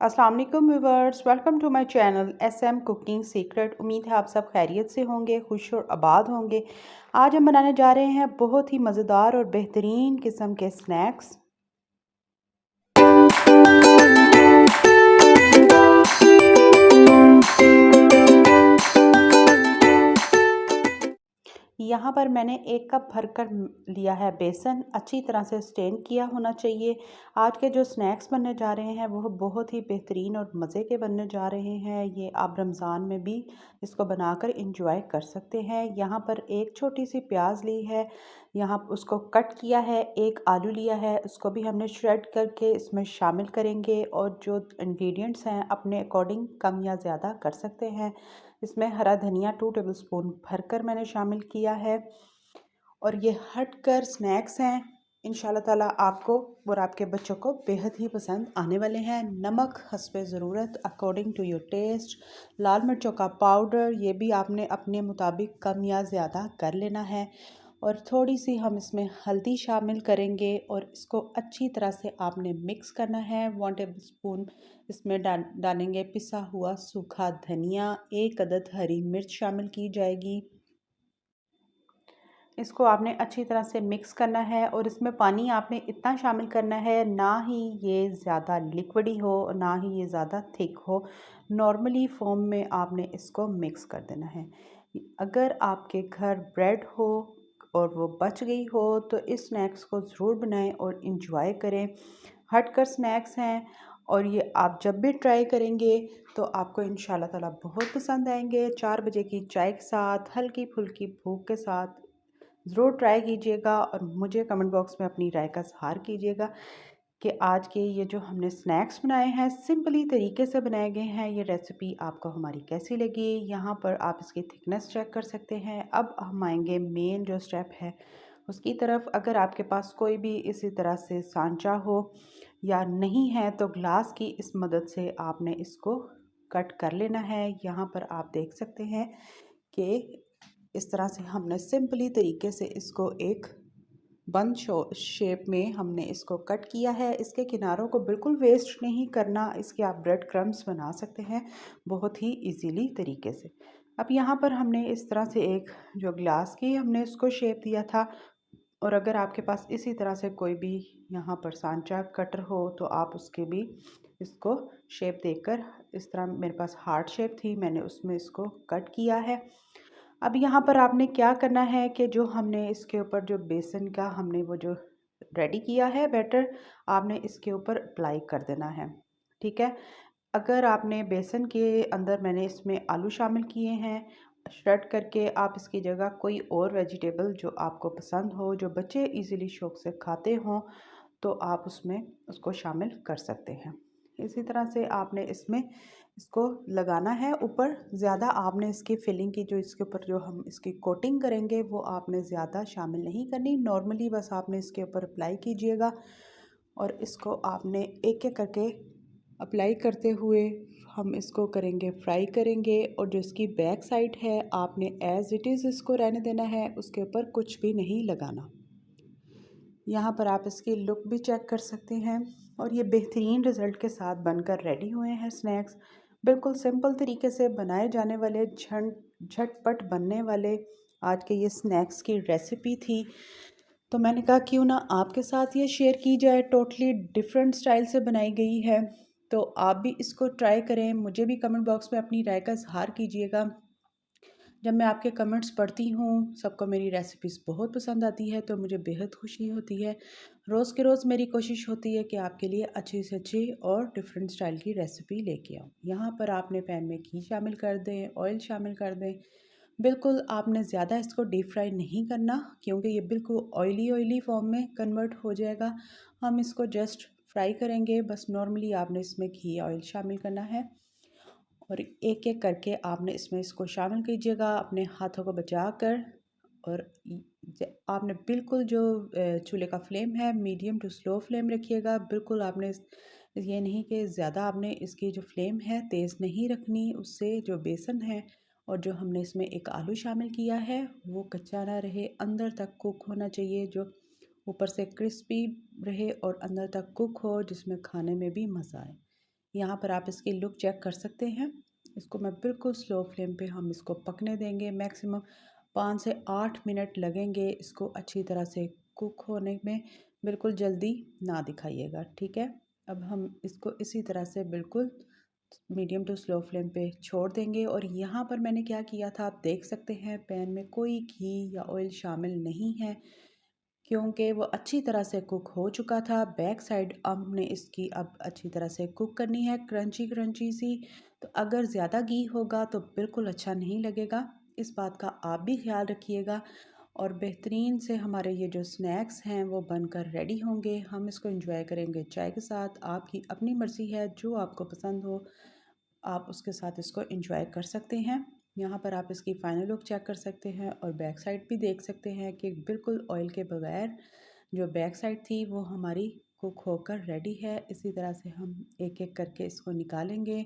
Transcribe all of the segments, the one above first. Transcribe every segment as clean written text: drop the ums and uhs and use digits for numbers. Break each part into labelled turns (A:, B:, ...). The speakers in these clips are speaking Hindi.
A: अस्सलाम वालेकुम viewers, welcome to my channel SM cooking secret. उम्मीद है आप सब खैरियत से होंगे, खुश और आबाद होंगे। आज हम बनाने जा रहे हैं बहुत ही मज़ेदार और बेहतरीन किस्म के स्नैक्स। यहाँ पर मैंने 1 कप भरकर लिया है बेसन, अच्छी तरह से स्टेन किया होना चाहिए। आज के जो स्नैक्स बनने जा रहे हैं वो बहुत ही बेहतरीन और मज़े के बनने जा रहे हैं। ये आप रमज़ान में भी इसको बनाकर इंजॉय कर सकते हैं। यहाँ पर एक छोटी सी प्याज ली है, यहाँ उसको कट किया है। एक आलू लिया है, उसको भी हमने श्रेड करके इसमें शामिल करेंगे। और जो इंग्रेडिएंट्स हैं अपने अकॉर्डिंग कम या ज़्यादा कर सकते हैं। इसमें हरा धनिया 2 टेबलस्पून भरकर मैंने शामिल किया है। और ये हटकर स्नैक्स हैं, इंशाल्लाह ताला आपको और आपके बच्चों को बेहद ही पसंद आने वाले हैं। नमक हस्बे ज़रूरत, अकॉर्डिंग टू योर टेस्ट। लाल मिर्चों का पाउडर, ये भी आपने अपने मुताबिक कम या ज़्यादा कर लेना है। और थोड़ी सी हम इसमें हल्दी शामिल करेंगे और इसको अच्छी तरह से आपने मिक्स करना है। 1 टेबलस्पून इसमें डालेंगे पिसा हुआ सूखा धनिया। 1 अदद हरी मिर्च शामिल की जाएगी। इसको आपने अच्छी तरह से मिक्स करना है और इसमें पानी आपने इतना शामिल करना है, ना ही ये ज़्यादा लिक्विडी हो ना ही ये ज़्यादा थिक हो। नॉर्मली फॉर्म में आपने इसको मिक्स कर देना है। अगर आपके घर ब्रेड हो और वो बच गई हो तो इस स्नैक्स को ज़रूर बनाएं और इन्जॉय करें। हटकर स्नैक्स हैं और ये आप जब भी ट्राई करेंगे तो आपको इंशाल्लाह ताला बहुत पसंद आएंगे। 4 बजे की चाय के साथ, हल्की फुल्की भूख के साथ ज़रूर ट्राई कीजिएगा और मुझे कमेंट बॉक्स में अपनी राय का इज़हार कीजिएगा कि आज के ये जो हमने स्नैक्स बनाए हैं सिंपली तरीके से बनाए गए हैं। ये रेसिपी आपको हमारी कैसी लगी? यहाँ पर आप इसकी थिकनेस चेक कर सकते हैं। अब हम आएंगे मेन जो स्टेप है उसकी तरफ। अगर आपके पास कोई भी इसी तरह से सांचा हो या नहीं है तो ग्लास की इस मदद से आपने इसको कट कर लेना है। यहाँ पर आप देख सकते हैं कि इस तरह से हमने सिंपली तरीके से इसको एक बन शेप में हमने इसको कट किया है। इसके किनारों को बिल्कुल वेस्ट नहीं करना, इसके आप ब्रेड क्रम्स बना सकते हैं बहुत ही इजीली तरीके से। अब यहाँ पर हमने इस तरह से एक जो ग्लास की हमने इसको शेप दिया था। और अगर आपके पास इसी तरह से कोई भी यहाँ पर सांचा कटर हो तो आप उसके भी इसको शेप देकर, इस तरह मेरे पास हार्ट शेप थी, मैंने उसमें इसको कट किया है। अब यहाँ पर आपने क्या करना है कि जो हमने इसके ऊपर जो बेसन का हमने वो जो रेडी किया है बैटर, आपने इसके ऊपर अप्लाई कर देना है। ठीक है। अगर आपने बेसन के अंदर मैंने इसमें आलू शामिल किए हैं श्रेड करके, आप इसकी जगह कोई और वेजिटेबल जो आपको पसंद हो, जो बच्चे इजीली शौक से खाते हों, तो आप उसमें उसको शामिल कर सकते हैं। इसी तरह से आपने इसमें इसको लगाना है ऊपर। ज़्यादा आपने इसकी फिलिंग की जो इसके ऊपर जो हम इसकी कोटिंग करेंगे वो आपने ज़्यादा शामिल नहीं करनी, नॉर्मली बस आपने इसके ऊपर अप्लाई कीजिएगा। और इसको आपने एक एक करके अप्लाई करते हुए हम इसको करेंगे फ्राई करेंगे। और जो इसकी बैक साइड है आपने एज़ इट इज़ इसको रहने देना है, उसके ऊपर कुछ भी नहीं लगाना। यहाँ पर आप इसकी लुक भी चेक कर सकते हैं। और ये बेहतरीन रिज़ल्ट के साथ बनकर रेडी हुए हैं स्नैक्स। बिल्कुल सिंपल तरीके से बनाए जाने वाले, झटपट बनने वाले आज के ये स्नैक्स की रेसिपी थी। तो मैंने कहा क्यों ना आपके साथ ये शेयर की जाए। टोटली डिफरेंट स्टाइल से बनाई गई है, तो आप भी इसको ट्राई करें। मुझे भी कमेंट बॉक्स में अपनी राय का इज़हार कीजिएगा। जब मैं आपके कमेंट्स पढ़ती हूँ, सबको मेरी रेसिपीज़ बहुत पसंद आती है तो मुझे बेहद खुशी होती है। रोज़ के रोज़ मेरी कोशिश होती है कि आपके लिए अच्छी से अच्छी और डिफरेंट स्टाइल की रेसिपी लेके आऊँ। यहाँ पर आपने पैन में घी शामिल कर दें, ऑयल शामिल कर दें। बिल्कुल आपने ज़्यादा इसको डीप फ्राई नहीं करना क्योंकि ये बिल्कुल ऑयली ऑयली फॉर्म में कन्वर्ट हो जाएगा। हम इसको जस्ट फ्राई करेंगे, बस नॉर्मली आपने इसमें घी ऑयल शामिल करना है। और एक एक करके आपने इसमें इसको शामिल कीजिएगा अपने हाथों को बचा कर। और आपने बिल्कुल जो चूल्हे का फ्लेम है मीडियम टू स्लो फ्लेम रखिएगा। बिल्कुल आपने ये नहीं कि ज़्यादा आपने इसकी जो फ्लेम है तेज़ नहीं रखनी, उससे जो बेसन है और जो हमने इसमें एक आलू शामिल किया है वो कच्चा ना रहे, अंदर तक कुक होना चाहिए। जो ऊपर से क्रिस्पी रहे और अंदर तक कुक हो, जिसमें खाने में भी मज़ा आए। यहाँ पर आप इसकी लुक चेक कर सकते हैं। इसको मैं बिल्कुल स्लो फ्लेम पे हम इसको पकने देंगे। मैक्सिमम 5 से 8 मिनट लगेंगे इसको अच्छी तरह से कुक होने में। बिल्कुल जल्दी ना दिखाइएगा, ठीक है। अब हम इसको इसी तरह से बिल्कुल मीडियम टू स्लो फ्लेम पे छोड़ देंगे। और यहाँ पर मैंने क्या किया था आप देख सकते हैं, पैन में कोई घी या ऑयल शामिल नहीं है क्योंकि वो अच्छी तरह से कुक हो चुका था। बैक साइड हमने इसकी अब अच्छी तरह से कुक करनी है, क्रंची क्रंची सी। तो अगर ज़्यादा घी होगा तो बिल्कुल अच्छा नहीं लगेगा, इस बात का आप भी ख्याल रखिएगा। और बेहतरीन से हमारे ये जो स्नैक्स हैं वो बनकर रेडी होंगे। हम इसको एंजॉय करेंगे चाय के साथ। आपकी अपनी मर्ज़ी है, जो आपको पसंद हो आप उसके साथ इसको एंजॉय कर सकते हैं। यहाँ पर आप इसकी फ़ाइनल लुक चेक कर सकते हैं और बैक साइड भी देख सकते हैं कि बिल्कुल ऑयल के बगैर जो बैक साइड थी वो हमारी कुक होकर रेडी है। इसी तरह से हम एक एक करके इसको निकालेंगे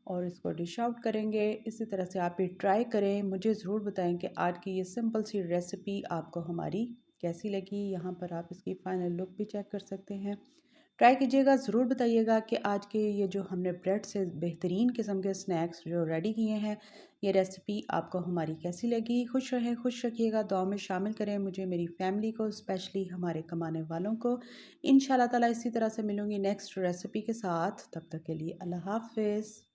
A: और इसको डिश आउट करेंगे। इसी तरह से आप भी ट्राई करें। मुझे ज़रूर बताएं कि आज की ये सिंपल सी रेसिपी आपको हमारी कैसी लगी। यहाँ पर आप इसकी फ़ाइनल लुक भी चेक कर सकते हैं। ट्राई कीजिएगा, ज़रूर बताइएगा कि आज के ये जो हमने ब्रेड से बेहतरीन किस्म के स्नैक्स जो रेडी किए हैं, ये रेसिपी आपको हमारी कैसी लगी। खुश रहें, खुश रखिएगा, दुआ में शामिल करें मुझे, मेरी फैमिली को, स्पेशली हमारे कमाने वालों को। इंशाल्लाह ताला इसी तरह से मिलूँगी नेक्स्ट रेसिपी के साथ। तब तक के लिए अल्लाह हाफ़िज़।